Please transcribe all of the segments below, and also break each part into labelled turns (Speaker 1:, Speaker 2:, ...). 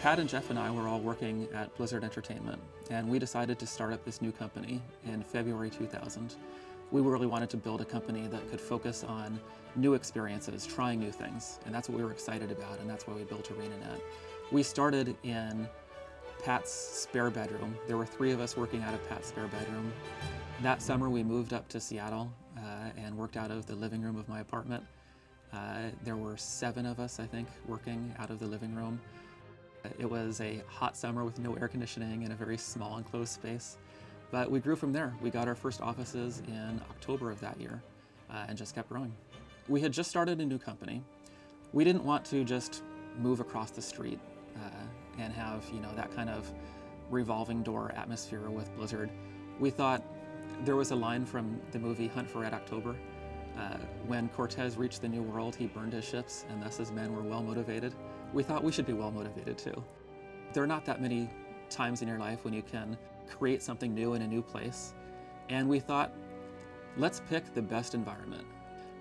Speaker 1: Pat and Jeff and I were all working at Blizzard Entertainment, and we decided to start up this new company in February 2000. We really wanted to build a company that could focus on new experiences, trying new things, and that's what we were excited about, and that's why we built ArenaNet. We started in Pat's spare bedroom. There were 3 of us working out of Pat's spare bedroom. That summer we moved up to Seattle and worked out of the living room of my apartment. There were 7 of us, I think, working out of the living room. It was a hot summer with no air conditioning in a very small enclosed space. But we grew from there. We got our first offices in October of that year and just kept growing. We had just started a new company. We didn't want to just move across the street and have, that kind of revolving door atmosphere with Blizzard. We thought there was a line from the movie Hunt for Red October. When Cortez reached the New World, he burned his ships, and thus his men were well motivated. We thought we should be well motivated too. There are not that many times in your life when you can create something new in a new place. And we thought, let's pick the best environment.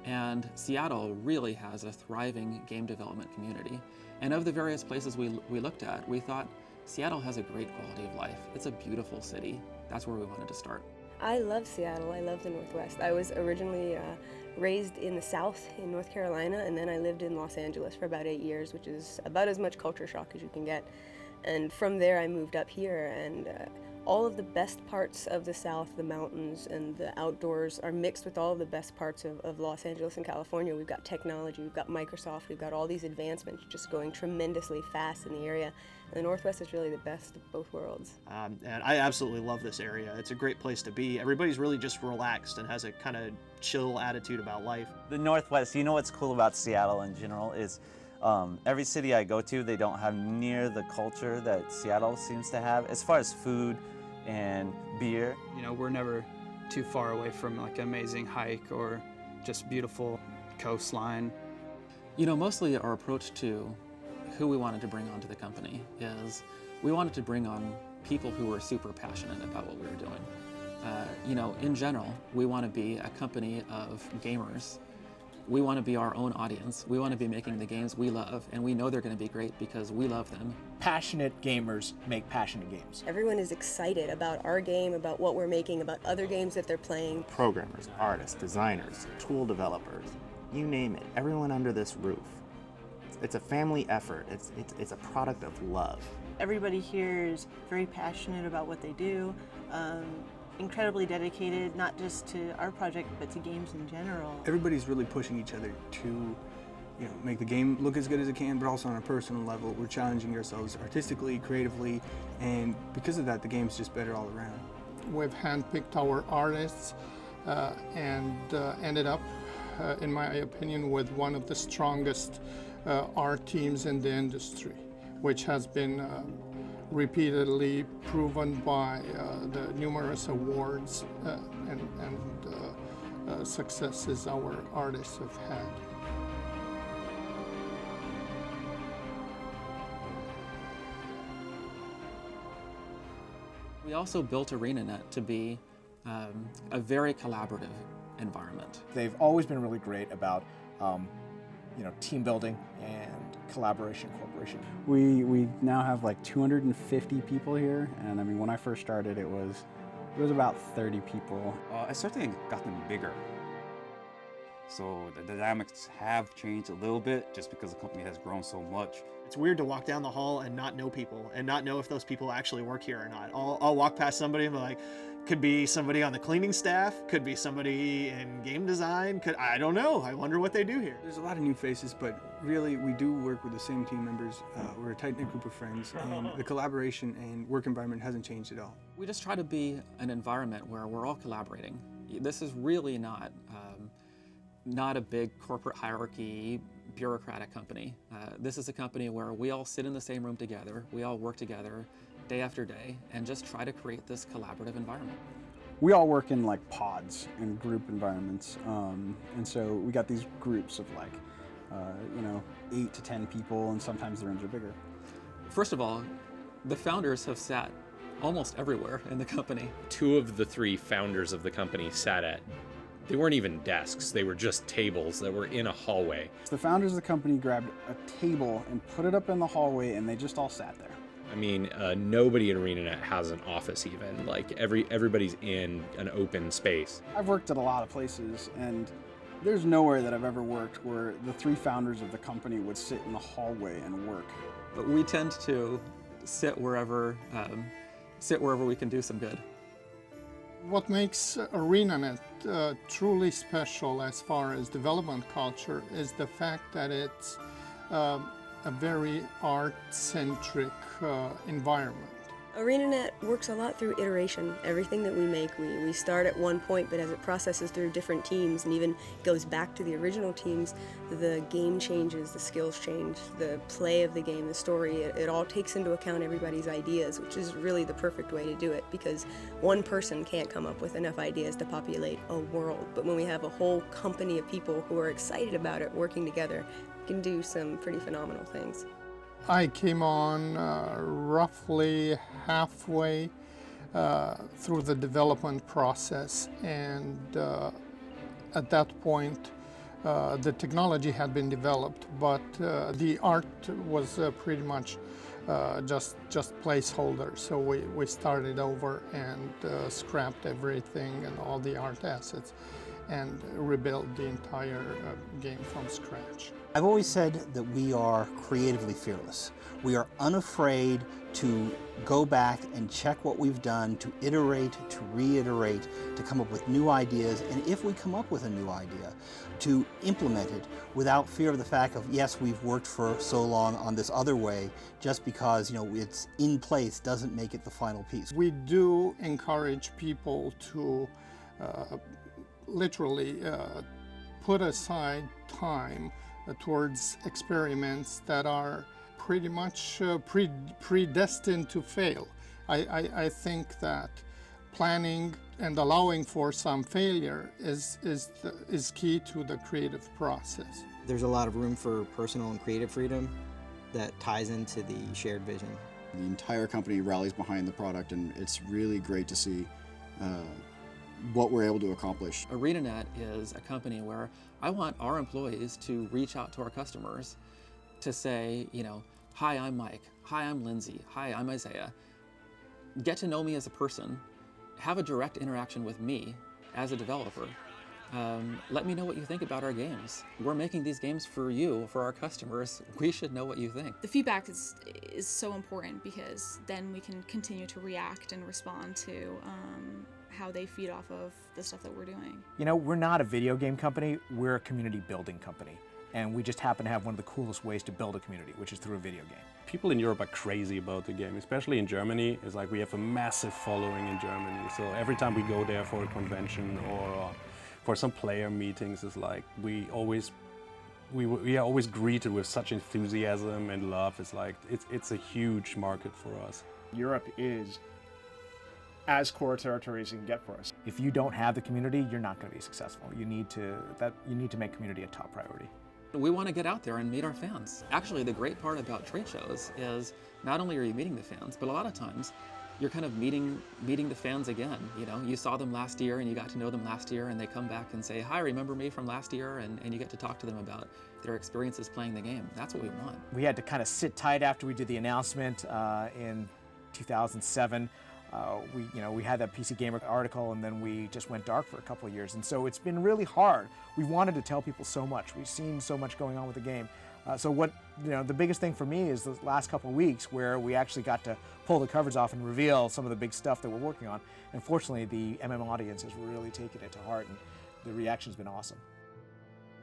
Speaker 1: And Seattle really has a thriving game development community. And of the various places we looked at, we thought Seattle has a great quality of life. It's a beautiful city. That's where we wanted to start.
Speaker 2: I love Seattle. I love the Northwest. I was originally raised in the South in North Carolina, and then I lived in Los Angeles for about 8 years, which is about as much culture shock as you can get. And from there I moved up here, and all of the best parts of the South, the mountains and the outdoors, are mixed with all of the best parts of Los Angeles and California. We've got technology, we've got Microsoft, we've got all these advancements just going tremendously fast in the area. And the Northwest is really the best of both worlds.
Speaker 3: And I absolutely love this area. It's a great place to be. Everybody's really just relaxed and has a kind of chill attitude about life.
Speaker 4: The Northwest, what's cool about Seattle in general is every city I go to, they don't have near the culture that Seattle seems to have as far as food and beer.
Speaker 5: We're never too far away from like an amazing hike or just beautiful coastline.
Speaker 1: Mostly our approach to who we wanted to bring onto the company is we wanted to bring on people who were super passionate about what we were doing. In general, we want to be a company of gamers. We want to be our own audience. We want to be making the games we love, and we know they're going to be great because we love them.
Speaker 6: Passionate gamers make passionate games.
Speaker 2: Everyone is excited about our game, about what we're making, about other games that they're playing.
Speaker 7: Programmers, artists, designers, tool developers, you name it, everyone under this roof. It's a family effort. It's a product of love.
Speaker 8: Everybody here is very passionate about what they do. Incredibly dedicated, not just to our project, but to games in general.
Speaker 9: Everybody's really pushing each other to make the game look as good as it can, but also on a personal level. We're challenging ourselves artistically, creatively, and because of that, the game's just better all around.
Speaker 10: We've handpicked our artists and ended up, in my opinion, with one of the strongest art teams in the industry, which has been repeatedly proven by the numerous awards and successes our artists have had.
Speaker 1: We also built ArenaNet to be a very collaborative environment.
Speaker 6: They've always been really great about team building and collaboration, cooperation.
Speaker 11: We now have like 250 people here, and when I first started it was about 30 people.
Speaker 12: I certainly gotten bigger. So the dynamics have changed a little bit just because the company has grown so much.
Speaker 3: It's weird to walk down the hall and not know people and not know if those people actually work here or not. I'll walk past somebody and be like, could be somebody on the cleaning staff, could be somebody in game design, I don't know. I wonder what they do here.
Speaker 9: There's a lot of new faces, but really we do work with the same team members. We're a tight-knit group of friends, and the collaboration and work environment hasn't changed at all.
Speaker 1: We just try to be an environment where we're all collaborating. This is really not a big corporate hierarchy, bureaucratic company. This is a company where we all sit in the same room together, we all work together day after day, and just try to create this collaborative environment.
Speaker 11: We all work in like pods and group environments, and so we got these groups of 8 to 10 people, and sometimes the rooms are bigger.
Speaker 1: First of all, the founders have sat almost everywhere in the company.
Speaker 13: 2 of the 3 founders of the company sat at They weren't even desks, they were just tables that were in a hallway.
Speaker 11: The founders of the company grabbed a table and put it up in the hallway, and they just all sat there.
Speaker 13: I mean, nobody at ArenaNet has an office even. Like everybody's in an open space.
Speaker 11: I've worked at a lot of places, and there's nowhere that I've ever worked where the three founders of the company would sit in the hallway and work.
Speaker 1: But we tend to sit wherever we can do some good.
Speaker 10: What makes ArenaNet truly special as far as development culture is the fact that it's a very art-centric environment.
Speaker 2: ArenaNet works a lot through iteration. Everything that we make, we start at one point, but as it processes through different teams and even goes back to the original teams, the game changes, the skills change, the play of the game, the story, it all takes into account everybody's ideas, which is really the perfect way to do it, because one person can't come up with enough ideas to populate a world. But when we have a whole company of people who are excited about it working together, we can do some pretty phenomenal things.
Speaker 10: I came on roughly halfway through the development process, and at that point the technology had been developed, but the art was pretty much just placeholder. So we started over and scrapped everything and all the art assets and rebuilt the entire game from scratch.
Speaker 14: I've always said that we are creatively fearless. We are unafraid to go back and check what we've done, to iterate, to reiterate, to come up with new ideas, and if we come up with a new idea, to implement it without fear of the fact of, yes, we've worked for so long on this other way, just because it's in place doesn't make it the final piece.
Speaker 10: We do encourage people to literally put aside time towards experiments that are pretty much predestined to fail. I think that planning and allowing for some failure is key to the creative process.
Speaker 15: There's a lot of room for personal and creative freedom that ties into the shared vision.
Speaker 16: The entire company rallies behind the product, and it's really great to see what we're able to accomplish.
Speaker 1: ArenaNet is a company where I want our employees to reach out to our customers to say, hi, I'm Mike. Hi, I'm Lindsay. Hi, I'm Isaiah. Get to know me as a person. Have a direct interaction with me as a developer. Let me know what you think about our games. We're making these games for you, for our customers. We should know what you think.
Speaker 17: The feedback is so important, because then we can continue to react and respond to how they feed off of the stuff that we're doing.
Speaker 6: We're not a video game company, we're a community building company. And we just happen to have one of the coolest ways to build a community, which is through a video game.
Speaker 18: People in Europe are crazy about the game, especially in Germany. It's like we have a massive following in Germany. So every time we go there for a convention or for some player meetings, it's like we are always greeted with such enthusiasm and love. It's like it's a huge market for us.
Speaker 6: Europe is as core territory as you can get for us. If you don't have the community, you're not going to be successful. You need to make community a top priority.
Speaker 1: We want to get out there and meet our fans. Actually, the great part about trade shows is not only are you meeting the fans, but a lot of times you're kind of meeting the fans again. You saw them last year and you got to know them last year, and they come back and say, hi, remember me from last year? And you get to talk to them about their experiences playing the game. That's what we want.
Speaker 6: We had to kind of sit tight after we did the announcement in 2007. We had that PC Gamer article, and then we just went dark for a couple of years. And so it's been really hard. We wanted to tell people so much. We've seen so much going on with the game. The biggest thing for me is the last couple of weeks where we actually got to pull the covers off and reveal some of the big stuff that we're working on. And fortunately, the MM audience has really taken it to heart, and the reaction's been awesome.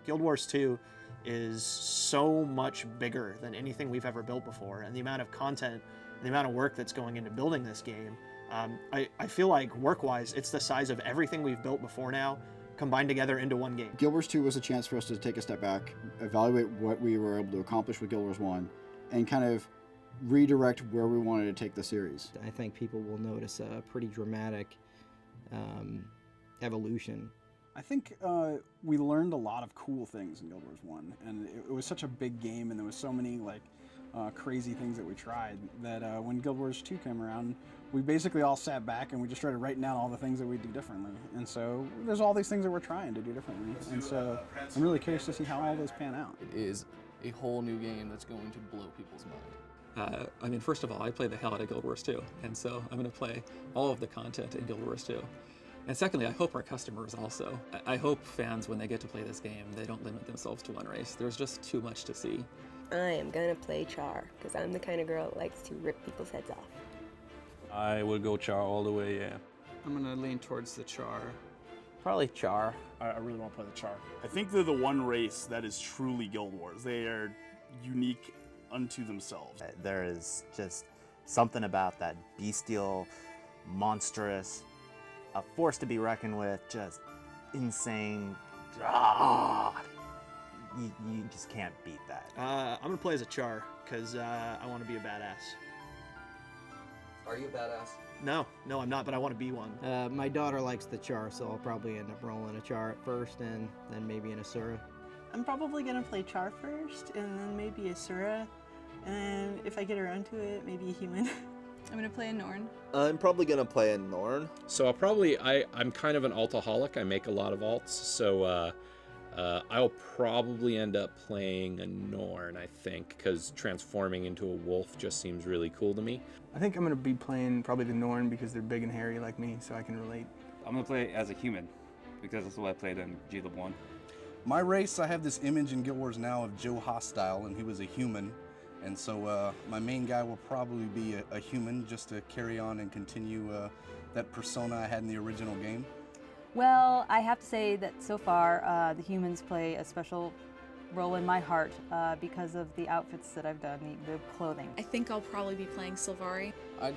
Speaker 3: Guild Wars 2 is so much bigger than anything we've ever built before, and the amount of content, the amount of work that's going into building this game, I feel like work-wise, it's the size of everything we've built before now, combined together into one game.
Speaker 16: Guild Wars 2 was a chance for us to take a step back, evaluate what we were able to accomplish with Guild Wars 1, and kind of redirect where we wanted to take the series.
Speaker 15: I think people will notice a pretty dramatic evolution.
Speaker 11: I think we learned a lot of cool things in Guild Wars 1, and it was such a big game, and there was so many crazy things that we tried that when Guild Wars 2 came around, we basically all sat back and we just started writing down all the things that we do differently. And so there's all these things that we're trying to do differently. And so I'm really curious to see how all those pan out.
Speaker 19: It is a whole new game that's going to blow people's mind.
Speaker 1: I mean, first of all, I play the hell out of Guild Wars 2, and so I'm going to play all of the content in Guild Wars 2. And secondly, I hope our customers also. I hope fans, when they get to play this game, they don't limit themselves to one race. There's just too much to see.
Speaker 2: I am gonna play Char, because I'm the kind of girl that likes to rip people's heads off.
Speaker 18: I will go Char all the way, yeah.
Speaker 5: I'm gonna lean towards the Char.
Speaker 6: Probably Char. I really want to play the Char.
Speaker 20: I think they're the one race that is truly Guild Wars. They are unique unto themselves.
Speaker 7: There is just something about that bestial, monstrous, a force to be reckoned with, just insane. You just can't beat that.
Speaker 3: I'm gonna play as a Char, because I want to be a badass.
Speaker 21: Are you a badass?
Speaker 3: No, I'm not, but I want to be one.
Speaker 15: My daughter likes the Char, so I'll probably end up rolling a Char at first, and then maybe an Asura.
Speaker 8: I'm probably gonna play Char first, and then maybe Asura, and if I get around to it, maybe a human.
Speaker 17: I'm gonna play a Norn.
Speaker 21: I'm probably gonna play a Norn.
Speaker 13: So I'm kind of an altaholic. I make a lot of alts, so I'll probably end up playing a Norn, I think, because transforming into a wolf just seems really cool to me.
Speaker 9: I think I'm going to be playing probably the Norn because they're big and hairy like me, so I can relate.
Speaker 12: I'm gonna play as a human because that's what I played in G-Lib 1.
Speaker 22: My race, I have this image in Guild Wars now of Joe Hostile, and he was a human. And so my main guy will probably be a human just to carry on and continue that persona I had in the original game.
Speaker 23: Well, I have to say that so far the humans play a special role in my heart because of the outfits that I've done, the clothing.
Speaker 17: I think I'll probably be playing Sylvari.
Speaker 19: I'm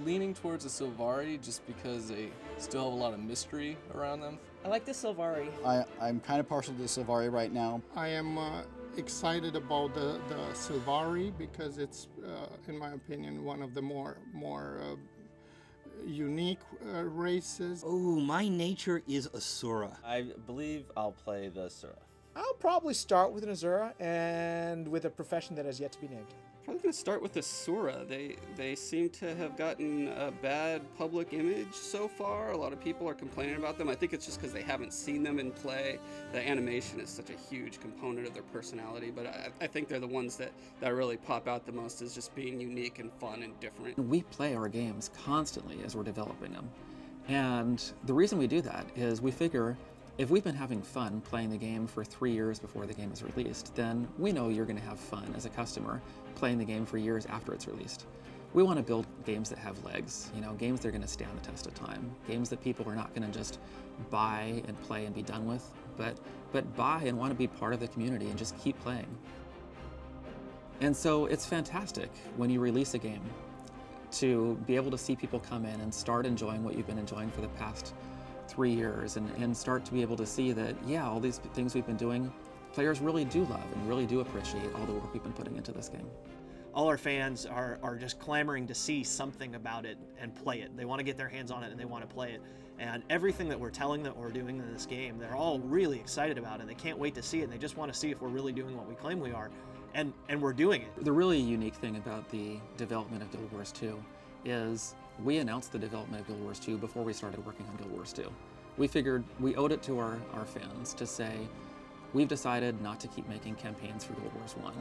Speaker 19: leaning towards the Sylvari just because they still have a lot of mystery around them.
Speaker 24: I like the Sylvari.
Speaker 16: I'm kind of partial to the Sylvari right now.
Speaker 10: I am excited about the Sylvari because it's, in my opinion, one of the more unique races.
Speaker 14: Oh, my nature is Asura.
Speaker 4: I believe I'll play the Asura.
Speaker 6: I'll probably start with an Azura and with a profession that has yet to be named.
Speaker 25: Probably going to start with Asura. They seem to have gotten a bad public image so far. A lot of people are complaining about them. I think it's just because they haven't seen them in play. The animation is such a huge component of their personality, but I think they're the ones that really pop out the most as just being unique and fun and different.
Speaker 1: We play our games constantly as we're developing them. And the reason we do that is we figure if we've been having fun playing the game for 3 years before the game is released, then we know you're going to have fun as a customer playing the game for years after it's released. We want to build games that have legs, games that are going to stand the test of time, games that people are not going to just buy and play and be done with, but buy and want to be part of the community and just keep playing. And so it's fantastic when you release a game to be able to see people come in and start enjoying what you've been enjoying for the past 3 years and start to be able to see that, yeah, all these things we've been doing, players really do love and really do appreciate all the work we've been putting into this game.
Speaker 3: All our fans are just clamoring to see something about it and play it. They want to get their hands on it and they want to play it. And everything that we're telling them we're doing in this game, they're all really excited about it. They can't wait to see it. And they just want to see if we're really doing what we claim we are. And we're doing it.
Speaker 1: The really unique thing about the development of Guild Wars 2 is we announced the development of Guild Wars 2 before we started working on Guild Wars 2. We figured we owed it to our fans to say, we've decided not to keep making campaigns for Guild Wars 1,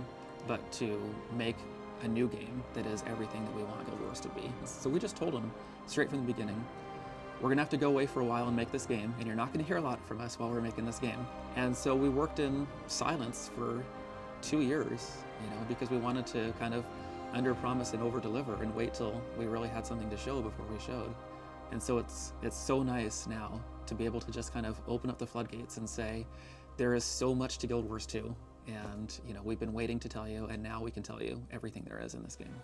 Speaker 1: but to make a new game that is everything that we want Guild Wars to be. So we just told them straight from the beginning, we're gonna have to go away for a while and make this game, and you're not gonna hear a lot from us while we're making this game. And so we worked in silence for 2 years, because we wanted to kind of under-promise and over-deliver and wait till we really had something to show before we showed. And so it's so nice now to be able to just kind of open up the floodgates and say, there is so much to Guild Wars 2, and we've been waiting to tell you, and now we can tell you everything there is in this game.